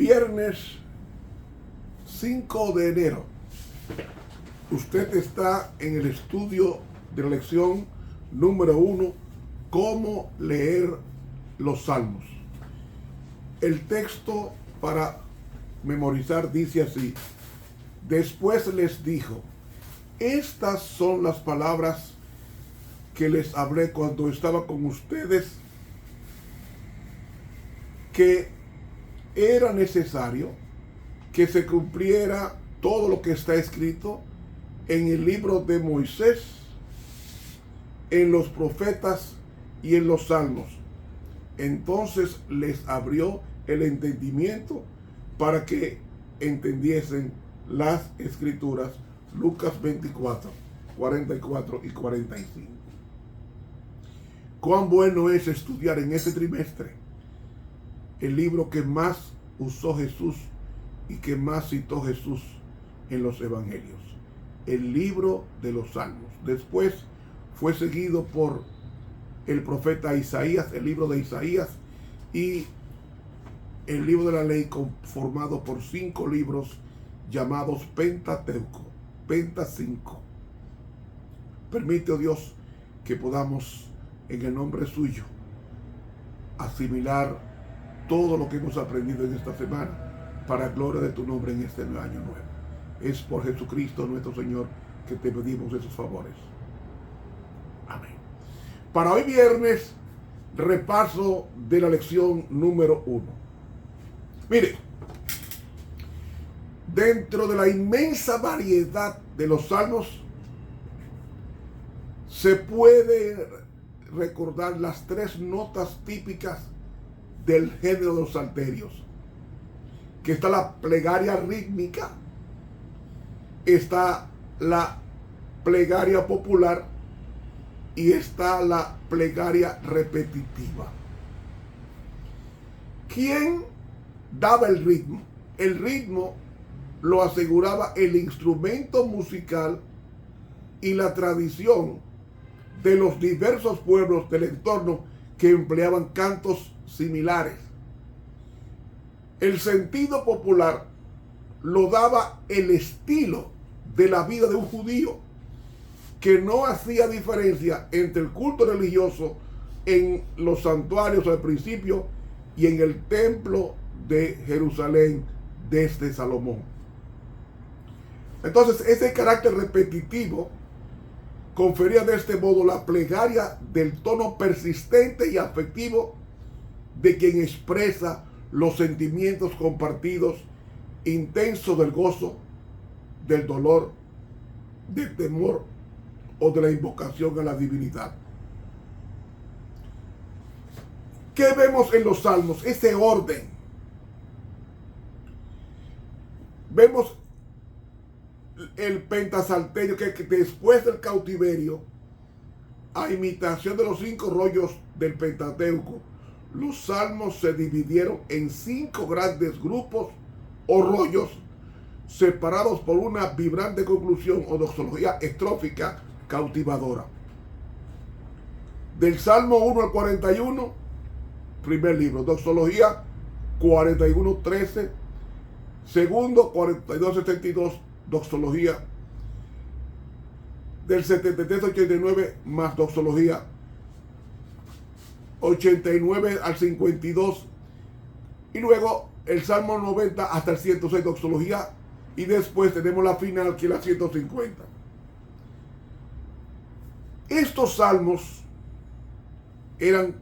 Viernes 5 de enero. Usted está en el estudio de la lección número 1, cómo leer los salmos. El texto para memorizar dice así: después les dijo, estas son las palabras que les hablé cuando estaba con ustedes, que era necesario que se cumpliera todo lo que está escrito en el libro de Moisés, en los profetas y en los salmos. Entonces les abrió el entendimiento para que entendiesen las escrituras. Lucas 24, 44 y 45. Cuán bueno es estudiar en este trimestre el libro que más usó Jesús y que más citó Jesús en los evangelios, el libro de los Salmos. Después fue seguido por el profeta Isaías, el libro de Isaías, y el libro de la ley, conformado por 5 libros llamados Pentateuco, Penta 5. Permite, oh Dios, que podamos en el nombre suyo asimilar todo lo que hemos aprendido en esta semana para gloria de tu nombre en este año nuevo. Es por Jesucristo nuestro Señor que te pedimos esos favores. Amén. Para hoy viernes, repaso de la lección número 1. Mire, dentro de la inmensa variedad de los salmos, se puede recordar las 3 notas típicas del género de los salterios, que está la plegaria rítmica, está la plegaria popular y está la plegaria repetitiva. ¿Quién daba el ritmo? El ritmo lo aseguraba el instrumento musical y la tradición de los diversos pueblos del entorno que empleaban cantos similares. El sentido popular lo daba el estilo de la vida de un judío, que no hacía diferencia entre el culto religioso en los santuarios al principio y en el templo de Jerusalén desde Salomón. Entonces, ese carácter repetitivo confería de este modo la plegaria del tono persistente y afectivo de quien expresa los sentimientos compartidos, intensos del gozo, del dolor, del temor o de la invocación a la divinidad. ¿Qué vemos en los salmos? Ese orden. Vemos el pentasalterio, que después del cautiverio, a imitación de los 5 rollos del Pentateuco, los salmos se dividieron en 5 grandes grupos o rollos, separados por una vibrante conclusión o doxología estrófica cautivadora. Del Salmo 1 al 41, primer libro, doxología 41:13, segundo 42:72, doxología. Del 73-89 más doxología 89 al 52, y luego el Salmo 90 hasta el 106, doxología, y después tenemos la final, que es la 150. Estos salmos eran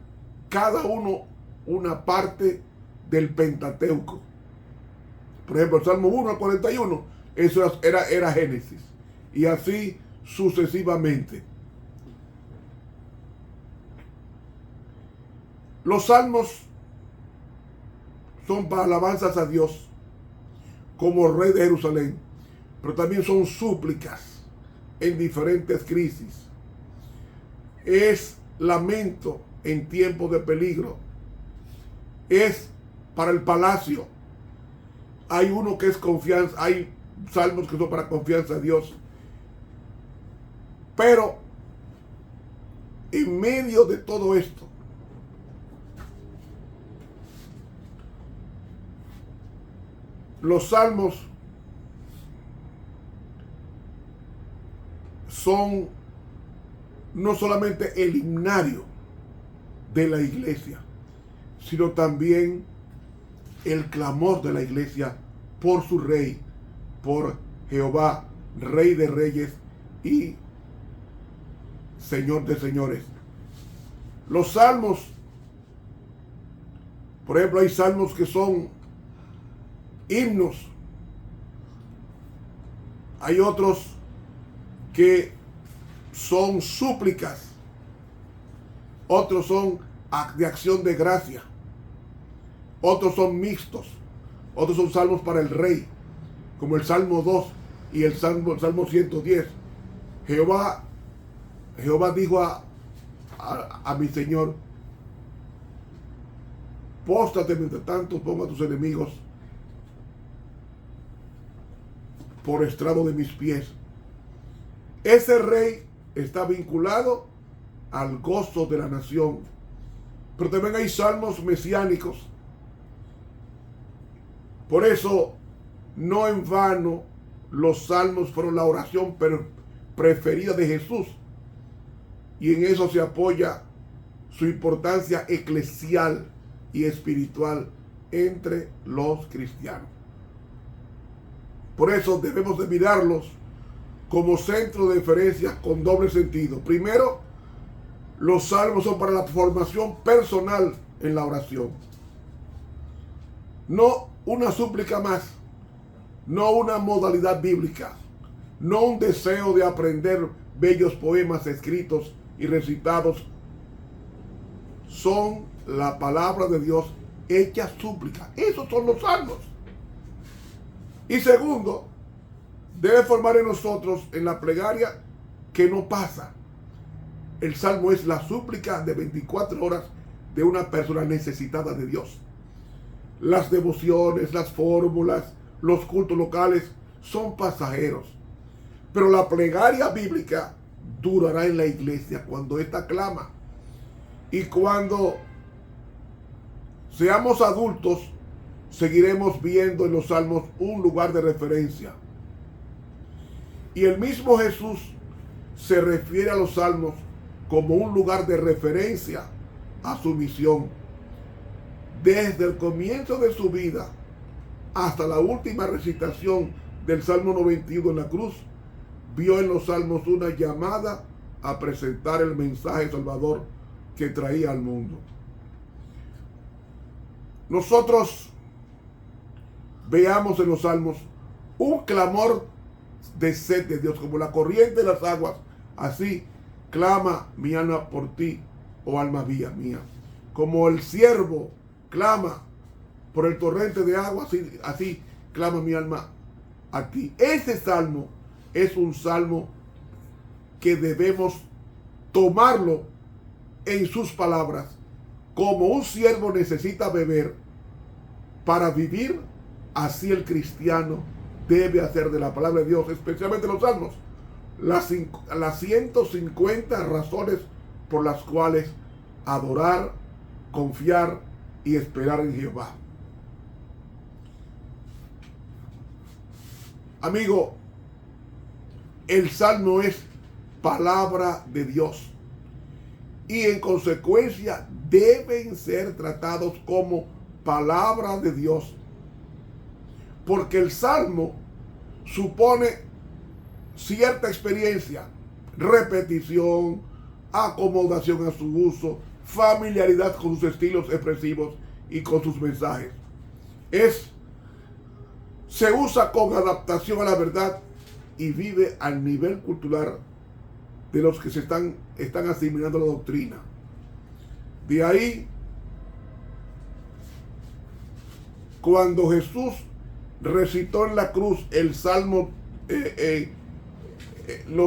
cada uno una parte del Pentateuco. Por ejemplo, el Salmo 1 al 41, eso era Génesis, y así sucesivamente. Los salmos son para alabanzas a Dios como Rey de Jerusalén, pero también son súplicas en diferentes crisis. Es lamento en tiempos de peligro. Es para el palacio. Hay uno que es confianza, hay salmos que son para confianza a Dios. Pero en medio de todo esto, Los salmos son no solamente el himnario de la iglesia, sino también el clamor de la iglesia por su rey, por Jehová, Rey de reyes y Señor de señores. Los salmos, por ejemplo, hay salmos que son himnos, hay otros que son súplicas, otros son de acción de gracia, otros son mixtos, otros son salmos para el rey, como el Salmo 2 y el Salmo 110. Jehová dijo a mi Señor: póstrate mientras tanto, ponga a tus enemigos por estrado de mis pies. Ese rey está vinculado al gozo de la nación. Pero también hay salmos mesiánicos. Por eso, no en vano, los salmos fueron la oración preferida de Jesús. Y en eso se apoya su importancia eclesial y espiritual entre los cristianos. Por eso debemos de mirarlos como centro de referencia con doble sentido. Primero, los salmos son para la formación personal en la oración. No una súplica más, no una modalidad bíblica, no un deseo de aprender bellos poemas escritos y recitados. Son la palabra de Dios hecha súplica. Esos son los salmos. Y segundo, debe formar en nosotros, en la plegaria, que no pasa. El salmo es la súplica de 24 horas de una persona necesitada de Dios. Las devociones, las fórmulas, los cultos locales son pasajeros. Pero la plegaria bíblica durará en la iglesia cuando ésta clama. Y cuando seamos adultos, seguiremos viendo en los salmos un lugar de referencia. Y el mismo Jesús se refiere a los salmos como un lugar de referencia a su misión. Desde el comienzo de su vida hasta la última recitación del Salmo 91 en la cruz, vio en los salmos una llamada a presentar el mensaje salvador que traía al mundo. Nosotros veamos en los salmos un clamor de sed de Dios, como la corriente de las aguas. Así clama mi alma por ti, oh alma mía. Como el ciervo clama por el torrente de agua, así clama mi alma a ti. Ese salmo es un salmo que debemos tomarlo en sus palabras. Como un siervo necesita beber para vivir, así el cristiano debe hacer de la palabra de Dios, especialmente los salmos, las 150 razones por las cuales adorar, confiar y esperar en Jehová. Amigo, el salmo es palabra de Dios y en consecuencia deben ser tratados como palabra de Dios, porque el salmo supone cierta experiencia, repetición, acomodación a su uso, familiaridad con sus estilos expresivos y con sus mensajes. Se usa con adaptación a la verdad y vive al nivel cultural de los que están asimilando la doctrina. De ahí, cuando Jesús recitó en la cruz el Salmo,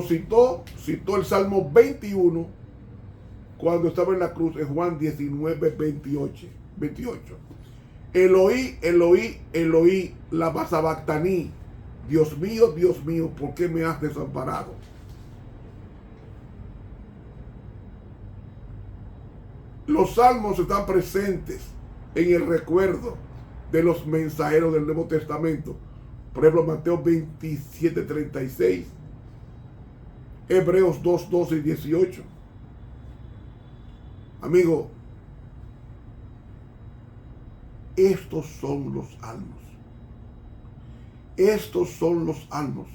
citó el Salmo 21 cuando estaba en la cruz, en Juan 19:28. Eloí, Eloí, Eloí, lama sabactaní. Dios mío, ¿por qué me has desamparado? Los salmos están presentes en el recuerdo de los mensajeros del Nuevo Testamento. Por ejemplo, Mateo 27:36, Hebreos 2:12 y 18. Amigo, estos son los salmos. Estos son los salmos.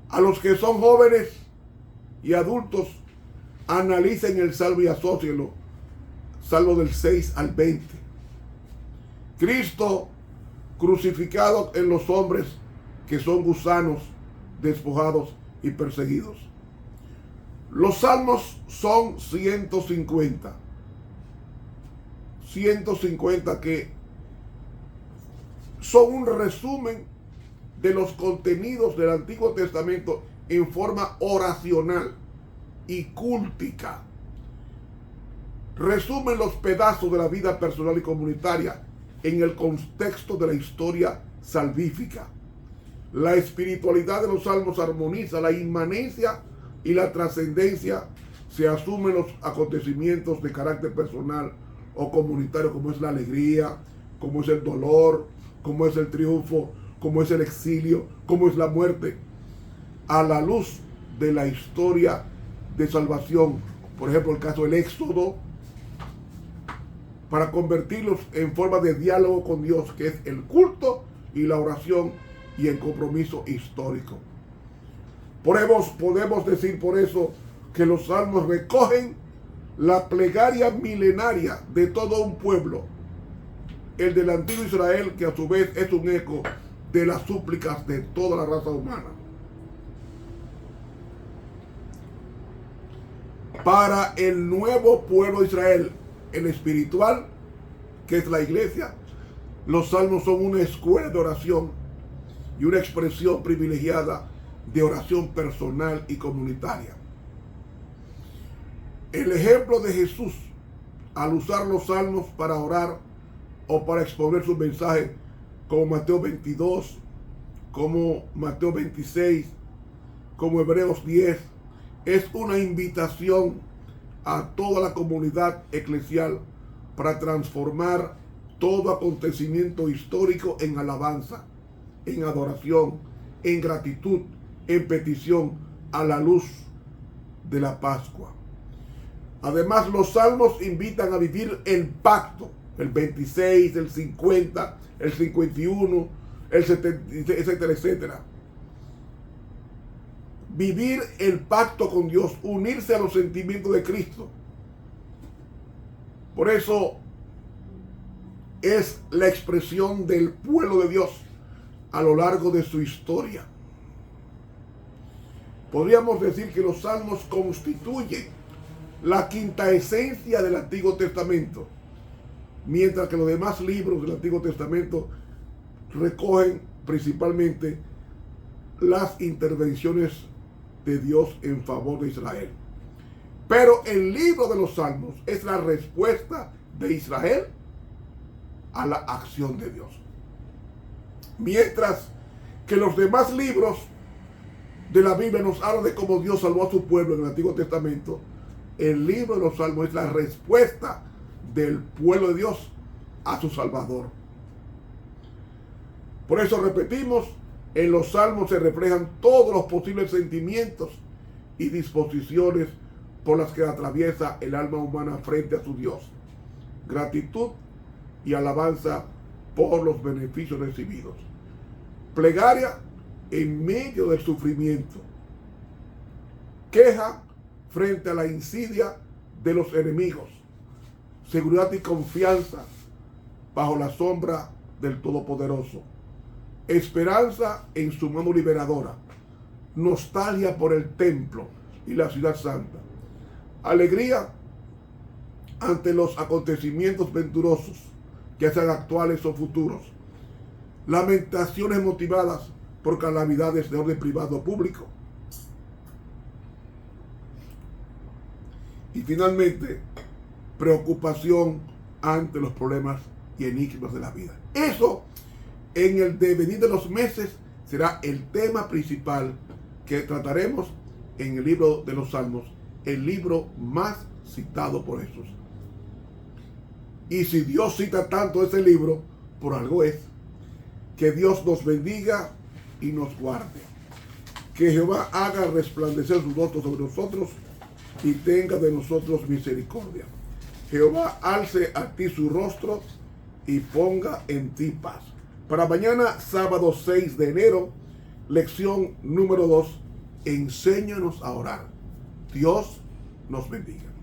A los que son jóvenes y adultos, analicen el salmo y asócienlo. Salmo del 6 al 20. Cristo crucificado en los hombres que son gusanos, despojados y perseguidos. Los salmos son 150. 150 que son un resumen de los contenidos del Antiguo Testamento en forma oracional y cúltica. Resumen los pedazos de la vida personal y comunitaria en el contexto de la historia salvífica. La espiritualidad de los salmos armoniza la inmanencia y la trascendencia. Se asumen los acontecimientos de carácter personal o comunitario, como es la alegría, como es el dolor, como es el triunfo, como es el exilio, como es la muerte, a la luz de la historia de salvación. Por ejemplo, el caso del Éxodo, para convertirlos en forma de diálogo con Dios, que es el culto y la oración y el compromiso histórico. Podemos decir por eso que los salmos recogen la plegaria milenaria de todo un pueblo, el del antiguo Israel, que a su vez es un eco de las súplicas de toda la raza humana. Para el nuevo pueblo de Israel, el espiritual, que es la iglesia, los salmos son una escuela de oración y una expresión privilegiada de oración personal y comunitaria. El ejemplo de Jesús al usar los salmos para orar o para exponer su mensaje, como Mateo 22, como Mateo 26, como Hebreos 10, es una invitación a toda la comunidad eclesial para transformar todo acontecimiento histórico en alabanza, en adoración, en gratitud, en petición a la luz de la Pascua. Además, los salmos invitan a vivir el pacto, el 26, el 50, el 51, el 76, etcétera, etcétera. Vivir el pacto con Dios, unirse a los sentimientos de Cristo. Por eso es la expresión del pueblo de Dios a lo largo de su historia. Podríamos decir que los salmos constituyen la quinta esencia del Antiguo Testamento, mientras que los demás libros del Antiguo Testamento recogen principalmente las intervenciones de Dios en favor de Israel. Pero el libro de los Salmos es la respuesta de Israel a la acción de Dios. Mientras que los demás libros de la Biblia nos hablan de cómo Dios salvó a su pueblo en el Antiguo Testamento, el libro de los Salmos es la respuesta del pueblo de Dios a su Salvador. Por eso repetimos, en los Salmos se reflejan todos los posibles sentimientos y disposiciones por las que atraviesa el alma humana frente a su Dios. Gratitud y alabanza por los beneficios recibidos. Plegaria en medio del sufrimiento. Queja frente a la insidia de los enemigos. Seguridad y confianza bajo la sombra del Todopoderoso. Esperanza en su mano liberadora. Nostalgia por el templo y la ciudad santa. Alegría ante los acontecimientos venturosos, ya sean actuales o futuros. Lamentaciones motivadas por calamidades de orden privado o público. Y finalmente, preocupación ante los problemas y enigmas de la vida. Eso, en el devenir de los meses, será el tema principal que trataremos en el libro de los Salmos, el libro más citado por Jesús. Y si Dios cita tanto ese libro, por algo es. Que Dios nos bendiga y nos guarde. Que Jehová haga resplandecer su rostro sobre nosotros y tenga de nosotros misericordia. Jehová alce a ti su rostro y ponga en ti paz. Para mañana, sábado 6 de enero, lección número 2, enséñanos a orar. Dios nos bendiga.